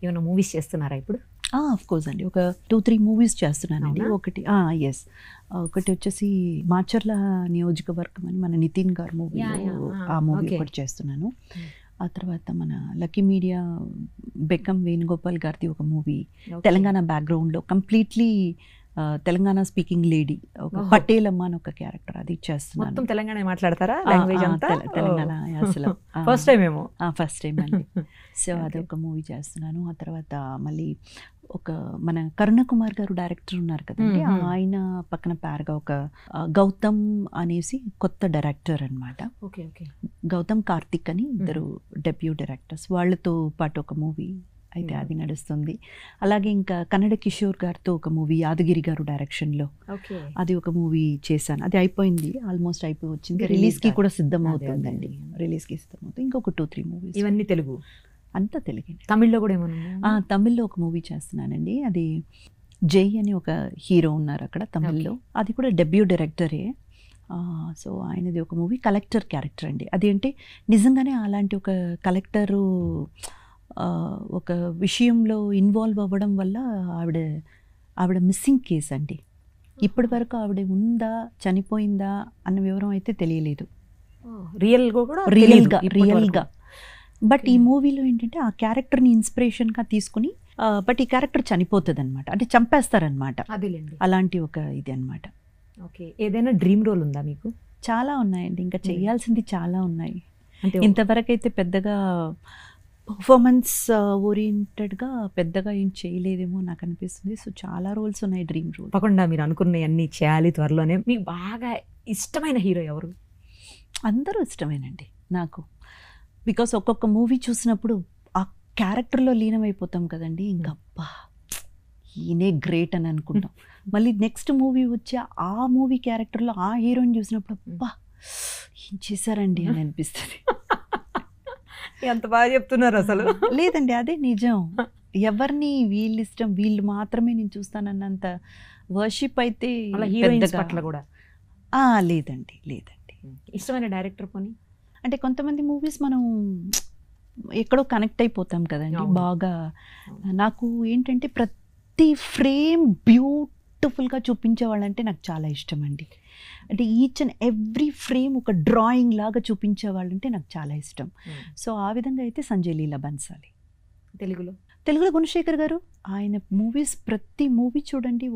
ఏమైనా మూవీస్ చేస్తున్నారా ఇప్పుడు? ఆఫ్ కోర్స్ అండి, ఒక 2-3 మూవీస్ చేస్తున్నానండి. ఒకటి ఎస్, ఒకటి వచ్చేసి మాచర్ల నియోజకవర్గం అని మన నితిన్ గారు మూవీలో ఆ మూవీ ఒకటి చేస్తున్నాను. ఆ తర్వాత మన లక్కీ మీడియా బెక్కం వేణుగోపాల్ గారిది ఒక మూవీ, తెలంగాణ బ్యాక్గ్రౌండ్లో కంప్లీట్లీ తెలంగాణ స్పీకింగ్ లేడీ, ఒక పటేలమ్మ అని ఒక క్యారెక్టర్, అది చేస్తున్నాను. మొత్తం తెలంగాణ మాట్లాడతారా? లాంగ్వేజ్ అంతా తెలంగాణ అసలు ఫస్ట్ టైం ఏమో. ఫస్ట్ టైం అండి. సో అదొక మూవీ చేస్తున్నాను. ఆ తర్వాత మళ్ళీ ఒక మన కరుణ కుమార్ గారు డైరెక్టర్ ఉన్నారు కదండి, ఆయన పక్కన పేరుగా ఒక గౌతమ్ అనేసి కొత్త డైరెక్టర్ అనమాట. Okay okay. గౌతమ్ కార్తిక్ అని ఇద్దరు డెబ్యూ డైరెక్టర్స్, వాళ్ళతో పాటు ఒక మూవీ అయితే అది నడుస్తుంది. అలాగే ఇంకా కన్నడ కిషోర్ గారితో ఒక మూవీ యాదగిరి గారు డైరెక్షన్లో, అది ఒక మూవీ చేశాను. అది అయిపోయింది, ఆల్మోస్ట్ అయిపోయి వచ్చింది, రిలీజ్కి కూడా సిద్ధం అవుతుందండి. రిలీజ్కి సిద్ధం అవుతుంది. ఇంకొక 2-3 మూవీస్. ఇవన్నీ తెలుగు? అంతా తెలుగు. తమిళ్లో కూడా ఏమన్నా? తమిళ్లో ఒక మూవీ చేస్తున్నానండి, అది జై అని ఒక హీరో ఉన్నారు అక్కడ తమిళ్లో, అది కూడా డెబ్యూ డైరెక్టరే. సో ఆయనది ఒక మూవీ కలెక్టర్ క్యారెక్టర్ అండి. అదేంటి నిజంగానే అలాంటి ఒక కలెక్టరు ఒక విషయంలో ఇన్వాల్వ్ అవ్వడం వల్ల ఆవిడ మిస్సింగ్ కేసు అండి. ఇప్పటి వరకు ఆవిడ ఉందా చనిపోయిందా అన్న వివరం అయితే తెలియలేదు రియల్గా. బట్ ఈ మూవీలో ఏంటంటే ఆ క్యారెక్టర్ని ఇన్స్పిరేషన్గా తీసుకుని, బట్ ఈ క్యారెక్టర్ చనిపోతుంది అనమాట, అంటే చంపేస్తారనమాట. అలాంటి ఒక ఇది అనమాట. ఓకే. ఏదైనా డ్రీమ్ రోల్ ఉందా మీకు? చాలా ఉన్నాయండి, ఇంకా చేయాల్సింది చాలా ఉన్నాయి. ఇంతవరకు అయితే పెద్దగా పర్ఫార్మెన్స్ ఓరియంటెడ్గా పెద్దగా ఏం చేయలేదేమో నాకు అనిపిస్తుంది. సో చాలా రోల్స్ ఉన్నాయి డ్రీమ్ రోల్. తప్పకుండా మీరు అనుకున్నవన్నీ చేయాలి త్వరలోనే. మీకు బాగా ఇష్టమైన హీరో ఎవరు? అందరూ ఇష్టమేనండి నాకు, బికాస్ ఒక్కొక్క మూవీ చూసినప్పుడు ఆ క్యారెక్టర్లో లీనమైపోతాం కదండి, ఇంకా అబ్బా ఈయనే గ్రేట్ అని అనుకుంటాం. మళ్ళీ నెక్స్ట్ మూవీ వచ్చి ఆ మూవీ క్యారెక్టర్లో ఆ హీరోని చూసినప్పుడు అబ్బా ఏం చేశారండి అని అనిపిస్తుంది. ఎంత బాగా చెప్తున్నారు అసలు. లేదండి, అదే నిజం. ఎవరిని వీళ్ళు ఇష్టం వీళ్ళు మాత్రమే నేను చూస్తానన్నంత వర్షిప్ అయితే పట్ల కూడా లేదండి. ఇష్టమైన డైరెక్టర్ పోనీ? అంటే కొంతమంది మూవీస్ మనం ఎక్కడో కనెక్ట్ అయిపోతాం కదండి బాగా. నాకు ఏంటంటే ప్రతి ఫ్రేమ్ బ్యూటిఫుల్గా చూపించే వాళ్ళంటే నాకు చాలా ఇష్టం అండి. అంటే ఈచ్ అండ్ ఎవ్రీ ఫ్రేమ్ ఒక డ్రాయింగ్ లాగా చూపించే వాళ్ళంటే నాకు చాలా ఇష్టం. సో ఆ విధంగా అయితే సంజయ్ లీలా బన్సాలి. తెలుగులో గుణశేఖర్ గారు, ఆయన మూవీస్ ప్రతి మూవీ చూడండి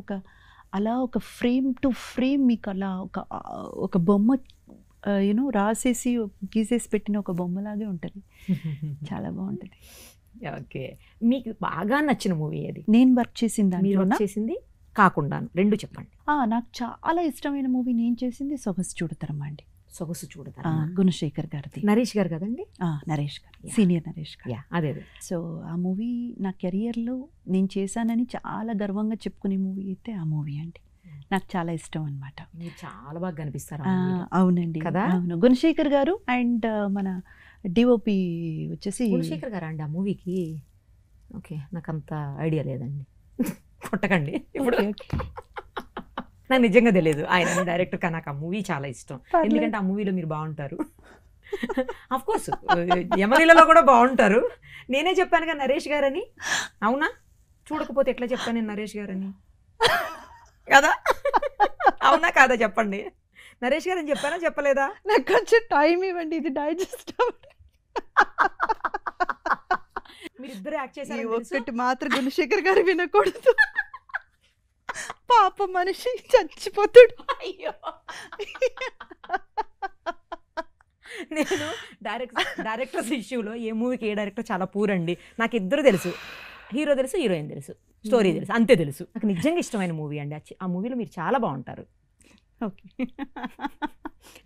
అలా ఒక ఫ్రేమ్ టు ఫ్రేమ్ మీకు అలా ఒక బొమ్మ రాసేసి గీసేసి పెట్టిన ఒక బొమ్మలాగే ఉంటుంది. చాలా బాగుంటుంది. ఓకే. మీకు బాగా నచ్చిన మూవీ ఏది? నేను వర్క్ చేసింది కాకుండా 2 చెప్పండి. నాకు చాలా ఇష్టమైన మూవీ నేను చేసింది సొగసు చూడతరమా అండి. సొగసు చూడతరమా, గుణశేఖర్ గారిది. నరేష్ గారు కదండి? నరేష్ గారు, సీనియర్ నరేష్ గారు. అదే. సో ఆ మూవీ నా కెరియర్లో నేను చేశానని చాలా గర్వంగా చెప్పుకునే మూవీ అయితే ఆ మూవీ అండి. నాకు చాలా ఇష్టం అనమాట. మీరు చాలా బాగా కనిపిస్తారు. అవునండి కదా. అవును, గుణశేఖర్ గారు అండ్ మన డిఓపి వచ్చేసి గుణశేఖర్ గారు అండి ఆ మూవీకి. ఓకే, నాకు అంత ఐడియా లేదండి, కొట్టకండి ఇప్పుడు. నాకు నిజంగా తెలియదు ఆయన డైరెక్టర్, కానీ నాకు ఆ మూవీ చాలా ఇష్టం. ఎందుకంటే ఆ మూవీలో మీరు బాగుంటారు. అఫ్ కోర్స్ యమలీలలో కూడా బాగుంటారు. నేనే చెప్పాను కదా నరేష్ గారని. అవునా? చూడకపోతే ఎట్లా చెప్పాను నేను నరేష్ గారని కదా? అవునా కాదా చెప్పండి. నరేష్ గారని చెప్పానా చెప్పలేదా? నాకు కొంచెం టైం ఇవ్వండి, ఇది డైజెస్ట్ మీరిద్దరు యాక్ట్ చేశారు. ఒక్కటి మాత్రం గుణశేఖర్ గారు వినకూడదు, పాప మనిషి చచ్చిపోతాడు. అయ్యో, నేను డైరెక్టర్స్ ఇష్యూలో ఏ మూవీకి ఏ డైరెక్టర్ చాలా పూరండి. నాకు ఇద్దరు తెలుసు, హీరో తెలుసు, హీరోయిన్ తెలుసు, స్టోరీ తెలుసు, అంతే తెలుసు. నాకు నిజంగా ఇష్టమైన మూవీ అండి. ఆ మూవీలో మీరు చాలా బాగుంటారు. ఓకే.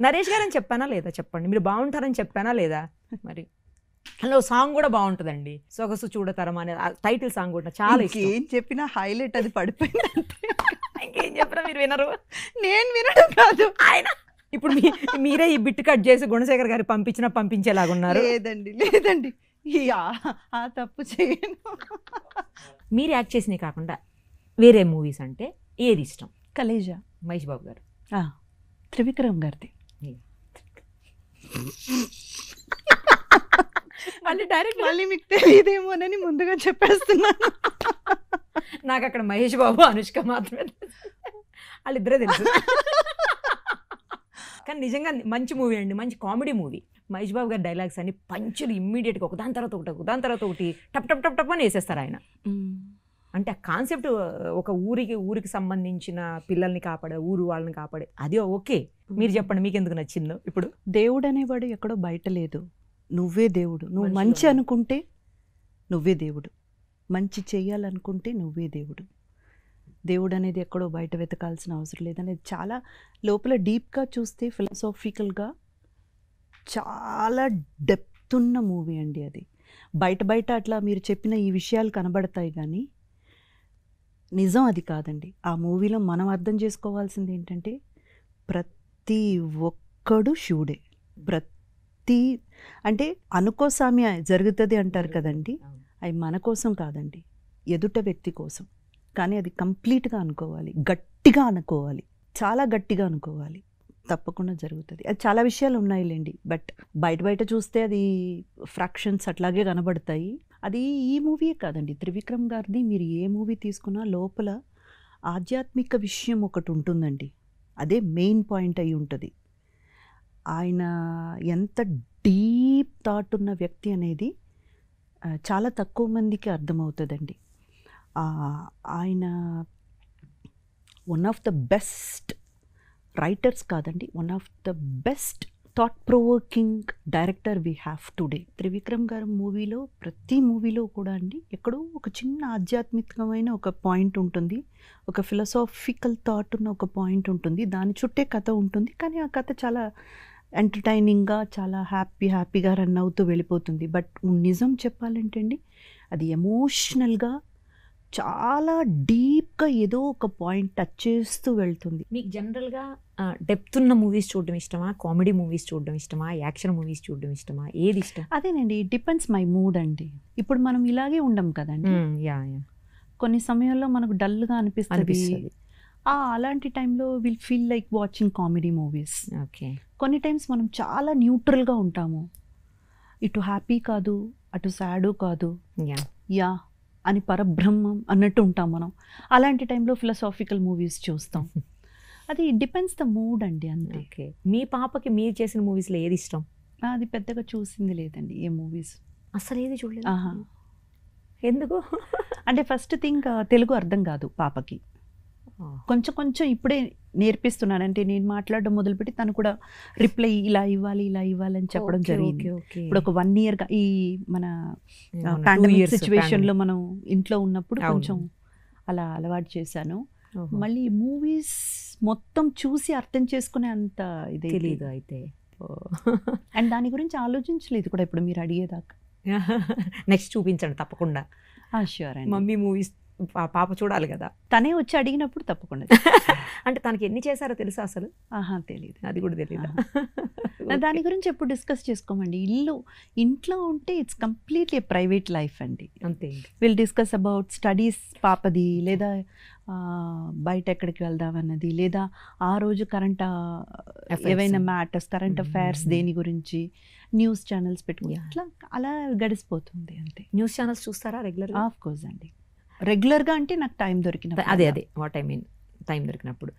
నరేష్ గారని చెప్పానా లేదా చెప్పండి. మీరు బాగుంటారని చెప్పానా లేదా? మరి అందులో సాంగ్ కూడా బాగుంటుందండి, సొగసు చూడతరమా అనే టైటిల్ సాంగ్ కూడా చాలా ఇష్టం. ఏం చెప్పినా హైలైట్ అది పడిపోయింది. ఇంకేం చెప్పినా మీరు వినరు. నేను వినడం కాదు, ఆయన ఇప్పుడు మీరే ఈ బిట్ కట్ చేసి గుణశేఖర్ గారికి పంపించేలాగున్నారు. లేదండి ఆ తప్పు చేయను. మీరు యాక్ట్ చేసినవి కాకుండా వేరే మూవీస్ అంటే ఏది ఇష్టం? కలేజా, మహేష్ బాబు గారు. త్రివిక్రమ్ గారిది. మళ్ళీ డైరెక్ట్ మళ్ళీ మీకు తెలియదేమోనని ముందుగా చెప్పేస్తున్నాను. నాకు అక్కడ మహేష్ బాబు అనుష్క మాత్రమే తెలుసు. వాళ్ళిద్దరే తెలుసు. కానీ నిజంగా మంచి మూవీ అండి, మంచి కామెడీ మూవీ. మహేష్ బాబు గారి డైలాగ్స్ అన్ని పంచులు ఇమ్మీడియట్గా ఒకదాని తర్వాత ఒకటి టప్ టప్ టప్ టప్ అని వేసేస్తారు ఆయన. అంటే ఆ కాన్సెప్ట్ ఒక ఊరికి సంబంధించిన పిల్లల్ని కాపాడే, ఊరు వాళ్ళని కాపాడే, అది ఓకే. మీరు చెప్పండి మీకు ఎందుకు నచ్చిందో. ఇప్పుడు దేవుడు అనేవాడు ఎక్కడో బయట లేదు, నువ్వే దేవుడు. నువ్వు మనిషిలో మంచి అనుకుంటే నువ్వే దేవుడు, మంచి చెయ్యాలనుకుంటే నువ్వే దేవుడు. దేవుడు అనేది ఎక్కడో బయట వెతకాల్సిన అవసరం లేదనేది చాలా లోపల డీప్గా చూస్తే ఫిలాసాఫికల్గా చాలా డెప్త్ ఉన్న మూవీ అండి అది. బయట అట్లా మీరు చెప్పిన ఈ విషయాలు కనబడతాయి కానీ నిజం అది కాదండి. ఆ మూవీలో మనం అర్థం చేసుకోవాల్సింది ఏంటంటే ప్రతి ఒక్కడు శివుడే. అంటే అనుకోసామి జరుగుతుంది అంటారు కదండి, అవి మన కోసం కాదండి, ఎదుట వ్యక్తి కోసం. కానీ అది కంప్లీట్గా అనుకోవాలి, గట్టిగా అనుకోవాలి, చాలా గట్టిగా అనుకోవాలి, తప్పకుండా జరుగుతుంది. అది చాలా విషయాలు ఉన్నాయిలేండి, బట్ బయట చూస్తే అది ఫ్రాక్షన్స్ అట్లాగే కనబడతాయి. అది ఈ మూవీయే కాదండి, త్రివిక్రమ్ గారిది మీరు ఏ మూవీ తీసుకున్నా లోపల ఆధ్యాత్మిక విషయం ఒకటి ఉంటుందండి. అదే మెయిన్ పాయింట్ అయి ఉంటుంది. ఆయన ఎంత డీప్ థాట్ ఉన్న వ్యక్తి అనేది చాలా తక్కువ మందికి అర్థమవుతుందండి. ఆయన one of the best writers కాదండి, one of the best thought provoking director we have today. Trivikram గారి మూవీలో ప్రతి మూవీలో కూడా అండి ఎక్కడో ఒక చిన్న ఆధ్యాత్మికమైన ఒక పాయింట్ ఉంటుంది, ఒక ఫిలాసాఫికల్ థాట్ ఉన్న ఒక పాయింట్ ఉంటుంది, దాని చుట్టే కథ ఉంటుంది. కానీ ఆ కథ చాలా ఎంటర్టైనింగ్గా, చాలా హ్యాపీగా రన్ అవుతూ వెళ్ళిపోతుంది. బట్ నిజం చెప్పాలంటే అండి అది ఎమోషనల్గా చాలా డీప్గా ఏదో ఒక పాయింట్ టచ్ చేస్తూ వెళ్తుంది. మీకు జనరల్గా డెప్త్ ఉన్న మూవీస్ చూడడం ఇష్టమా, కామెడీ మూవీస్ చూడడం ఇష్టమా, యాక్షన్ మూవీస్ చూడడం ఇష్టమా, ఏది ఇష్టం? అదేనండి, ఇట్ డిపెండ్స్ మై మూడ్ అండి. ఇప్పుడు మనం ఇలాగే ఉండం కదండి, కొన్ని సమయాల్లో మనకు డల్గా అనిపిస్తుంది. అలాంటి టైంలో will feel like watching comedy movies. Okay. కొన్ని టైమ్స్ మనం చాలా న్యూట్రల్గా ఉంటాము, ఇటు హ్యాపీ కాదు అటు సాడు కాదు, యా అని పరబ్రహ్మం అన్నట్టు ఉంటాం మనం. అలాంటి టైంలో ఫిలాసాఫికల్ మూవీస్ చూస్తాం. అది డిపెండ్స్ ద మూడ్ అండి, అంతే. ఓకే. మీ పాపకి మీరు చేసిన మూవీస్లో ఏది ఇష్టం? అది పెద్దగా చూసింది లేదండి ఏ మూవీస్, అసలు ఏది చూడలేదు. ఆహా. ఎందుకు? అంటే ఫస్ట్ థింగ్ తెలుగు అర్థం కాదు పాపకి, కొంచెం ఇప్పుడే నేర్పిస్తున్నాను. అంటే నేను మాట్లాడడం మొదలుపెట్టి తను కూడా రిప్లై ఇలా ఇవ్వాలి అని చెప్పడం జరిగింది. ఇప్పుడు ఒక 1 yearగా ఈ మన పాండమిక్ సిచ్యువేషన్లో మనం ఇంట్లో ఉన్నప్పుడు కొంచెం అలా అలవాటు చేశాను. మళ్ళీ మూవీస్ మొత్తం చూసి అర్థం చేసుకునే అంత ఇది తెలీదు అయితే. అండ్ దాని గురించి ఆలోచించలేదు కూడా ఇప్పుడు మీరు అడిగేదాకా. నెక్స్ట్ చూపించండి తప్పకుండా. ష్యూర్ అండి. మమ్మీ మూవీస్ పాప చూడాలి కదా. తనే వచ్చి అడిగినప్పుడు తప్పకుండా. అంటే తనకి ఎన్ని చేశారో తెలుసా అసలు? తెలియదు. అది కూడా తెలియదు. దాని గురించి ఎప్పుడు డిస్కస్ చేసుకోమండి. ఇంట్లో ఉంటే ఇట్స్ కంప్లీట్లీ ప్రైవేట్ లైఫ్ అండి, అంతే. విల్ డిస్కస్ అబౌట్ స్టడీస్ పాపది, లేదా బయట ఎక్కడికి వెళ్దామన్నది, లేదా ఆ రోజు ఏవైనా మ్యాటర్స్, కరెంట్ అఫైర్స్, దేని గురించి, న్యూస్ ఛానల్స్ పెట్టుకుని అలా గడిచిపోతుంది అంతే. న్యూస్ ఛానల్స్ చూస్తారా రెగ్యులర్? ఆఫ్ కోర్స్ అండి, రెగ్యులర్గా అంటే నాకు టైం దొరికిన, అదే వాట్ ఐ మీన్ టైం దొరికినప్పుడు.